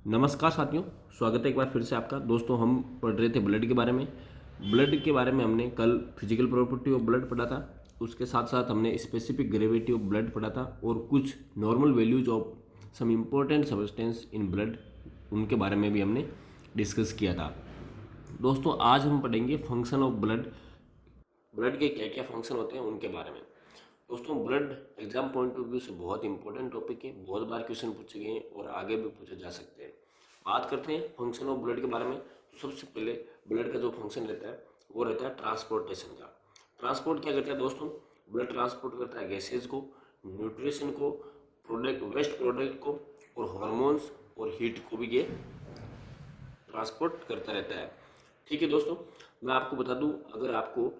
नमस्कार साथियों, स्वागत है एक बार फिर से आपका। दोस्तों, हम पढ़ रहे थे ब्लड के बारे में। ब्लड के बारे में हमने कल फिजिकल प्रॉपर्टी ऑफ ब्लड पढ़ा था। उसके साथ साथ हमने स्पेसिफिक ग्रेविटी ऑफ ब्लड पढ़ा था और कुछ normal values of some important substance in blood, उनके बारे में भी हमने डिस्कस किया था। दोस्तों, आज हम पढ़ेंगे फंक्शन ऑफ ब्लड। ब्लड के क्या क्या फंक्शन होते हैं उनके बारे में। दोस्तों, blood exam point of view से बहुत इंपॉर्टेंट टॉपिक है। बहुत बार क्वेश्चन पूछे गए हैं और आगे भी पूछे जा सकते हैं। बात करते हैं फंक्शन ऑफ ब्लड के बारे में। तो सबसे पहले ब्लड का जो फंक्शन रहता है वो रहता है ट्रांसपोर्टेशन का। ट्रांसपोर्ट क्या करता है दोस्तों? ब्लड ट्रांसपोर्ट करता है गैसेज को, न्यूट्रिशन को, प्रोडक्ट, वेस्ट प्रोडक्ट को और हार्मोन्स और हीट को भी ये ट्रांसपोर्ट करता रहता है। ठीक है दोस्तों, मैं आपको बता दूं, अगर आपको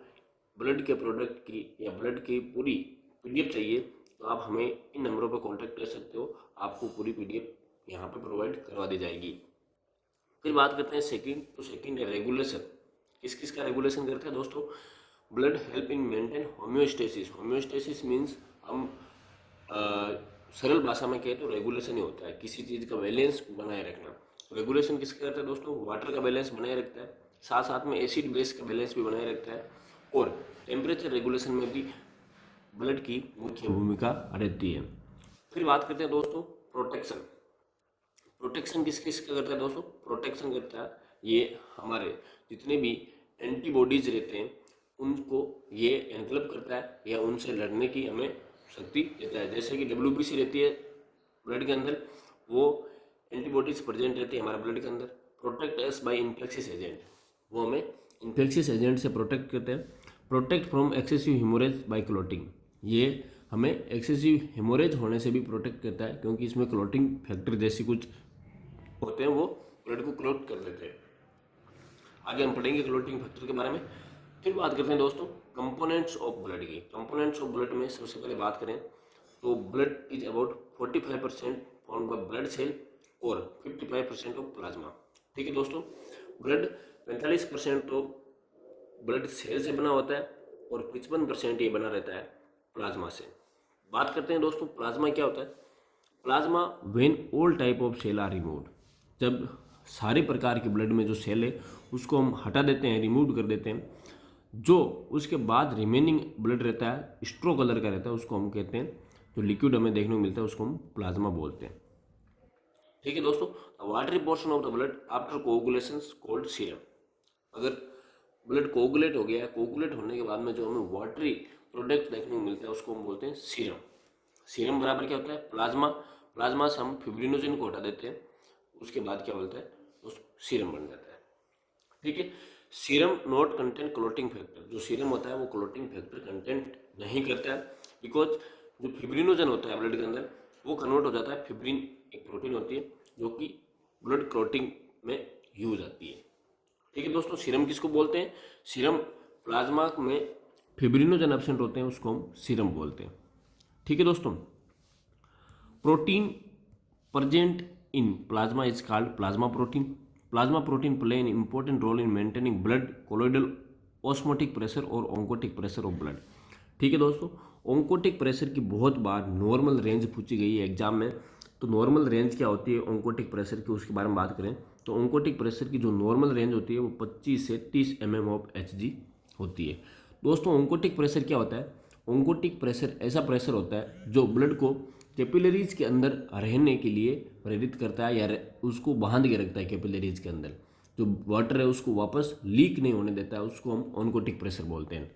ब्लड के प्रोडक्ट की या ब्लड की पूरी पीडीएफ चाहिए तो आप हमें इन नंबरों पर कांटेक्ट कर सकते हो। आपको पूरी पीडीएफ यहाँ पे प्रोवाइड करवा दी जाएगी। फिर बात करते हैं सेकंड। तो सेकंड है रेगुलेशन। किस किस का रेगुलेशन करते हैं दोस्तों? Blood help in maintain homeostasis. Homeostasis means हम सरल भाषा में कहें तो रेगुलेशन ही होता है, किसी चीज़ का बैलेंस बनाए रखना। रेगुलेशन किसका करता है दोस्तों? वाटर का बैलेंस बनाए रखता है, साथ साथ में एसिड बेस का बैलेंस भी बनाए रखता है और टेम्परेचर रेगुलेशन में भी ब्लड की मुख्य भूमिका रहती है। फिर बात करते हैं दोस्तों प्रोटेक्शन। प्रोटेक्शन किस किस का करता है दोस्तों? प्रोटेक्शन करता है ये हमारे जितने भी एंटीबॉडीज रहते हैं उनको ये एनकलप करता है या उनसे लड़ने की हमें शक्ति देता है। जैसे कि WBC रहती है ब्लड के अंदर, वो एंटीबॉडीज प्रेजेंट रहती है हमारे ब्लड के अंदर। Protect us by infectious agent, वो हमें इन्फेक्शियस एजेंट से प्रोटेक्ट करते हैं। Protect from excessive haemorrhage by clotting, ये हमें एक्सेसिव हेमोरेज होने से भी प्रोटेक्ट करता है क्योंकि इसमें क्लॉटिंग फैक्टर जैसी कुछ होते हैं, वो ब्लड को क्लॉट कर देते हैं। आगे हम पढ़ेंगे क्लॉटिंग फैक्टर के बारे में। फिर बात करते हैं दोस्तों कंपोनेंट्स ऑफ ब्लड की। कंपोनेंट्स ऑफ ब्लड में सबसे पहले बात करें तो blood is about 45% form by blood cell और 55% ऑफ प्लाज्मा। ठीक है दोस्तों, ब्लड 45% तो ब्लड सेल से बना होता है और 55% ये बना रहता है प्लाज्मा से। बात करते हैं दोस्तों प्लाज्मा क्या होता है। Plasma when all type of cell are removed, जब सारे प्रकार के ब्लड में जो सेल है उसको हम हटा देते हैं, रिमूव कर देते हैं, जो उसके बाद रिमेनिंग ब्लड रहता है स्ट्रो कलर का रहता है, उसको हम कहते हैं, जो लिक्विड हमें देखने को मिलता है उसको हम प्लाज्मा बोलते हैं। ठीक है दोस्तों, watery portion of the blood after coagulation called serum. अगर ब्लड कोगुलेट हो गया, कोगुलेट होने के बाद में जो हमें वाटरी प्रोडक्ट देखने को मिलता है उसको हम बोलते हैं सीरम। सीरम बराबर क्या होता है? प्लाज्मा। प्लाज्मा से हम फिब्रिनोजन को हटा देते हैं, उसके बाद क्या बोलता है? उस सीरम बन जाता है। ठीक है, serum not content clotting factor. जो सीरम होता है वो क्लोटिंग फैक्टर कंटेंट नहीं करता है, बिकॉज जो फिब्रिनोजन होता है ब्लड के अंदर वो कन्वर्ट हो जाता है। फिब्रिन एक प्रोटीन होती है जो कि ब्लड क्लोटिंग में यूज आती है। ठीक है दोस्तों, सीरम किसको बोलते हैं? सीरम प्लाज्मा में फिब्रिनोजन एब्सेंट होते हैं उसको हम सीरम बोलते हैं। ठीक है दोस्तों, protein present in plasma is called plasma protein. Plasma protein play an important role in maintaining blood colloidal osmotic pressure और ऑन्कोटिक प्रेशर ऑफ ब्लड। ठीक है दोस्तों, ऑन्कोटिक प्रेशर की बहुत बार नॉर्मल रेंज पूछी गई है एग्जाम में। तो नॉर्मल रेंज क्या होती है ऑन्कोटिक प्रेशर की, उसके बारे में बात करें तो ऑन्कोटिक प्रेशर की जो नॉर्मल रेंज होती है वो 25 से 30 mm ऑफ Hg होती है। दोस्तों, ऑन्कोटिक प्रेशर क्या होता है? ऑन्कोटिक प्रेशर ऐसा प्रेशर होता है जो ब्लड को कैपिलरीज के अंदर रहने के लिए प्रेरित करता है या उसको बांध के रखता है कैपिलरीज के अंदर। जो वाटर है उसको वापस लीक नहीं होने देता है, उसको हम ऑन्कोटिक प्रेशर बोलते हैं।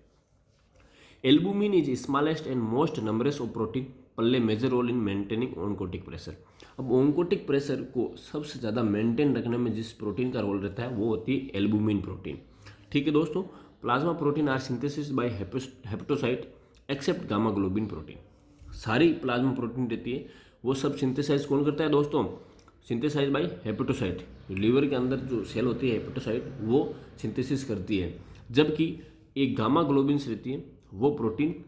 Albumin is smallest and most numbers of protein play major role in maintaining oncotic pressure. अब ऑन्कोटिक प्रेशर को सबसे ज़्यादा मेंटेन रखने में जिस प्रोटीन का रोल रहता है वो होती है एल्बुमिन प्रोटीन। ठीक है दोस्तों, plasma protein are synthesis by hepatocyte except gamma globin protein. सारी प्लाज्मा प्रोटीन रहती है वो सब सिंथेसाइज कौन करता है दोस्तों? Synthesise bye hepatocyte. लीवर के अंदर जो सेल होती है हेपेटोसाइट वो सिंथेसिस करती है, जबकि एक गामा ग्लोबिन्स रहती है वो प्रोटीन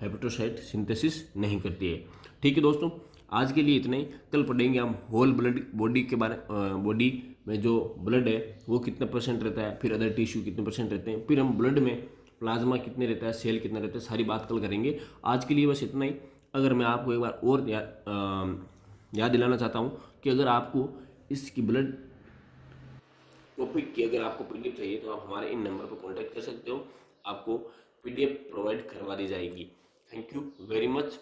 हेपेटोसाइट सिंथेसिस नहीं करती है। ठीक है दोस्तों, आज के लिए इतना ही। कल पढ़ेंगे हम होल ब्लड बॉडी के बारे, बॉडी में जो ब्लड है वो कितने परसेंट रहता है, फिर अदर टिश्यू कितने परसेंट रहते हैं, फिर हम ब्लड में प्लाज्मा कितने रहता है, सेल कितना रहता है, सारी बात कल करेंगे। आज के लिए बस इतना ही। अगर मैं आपको एक बार और याद दिलाना चाहता हूँ कि अगर आपको इसकी ब्लड टॉपिक की अगर आपको पीडीएफ चाहिए तो आप हमारे इन नंबर पर कॉन्टैक्ट कर सकते हो, आपको पीडीएफ प्रोवाइड करवा दी जाएगी। Thank you very much.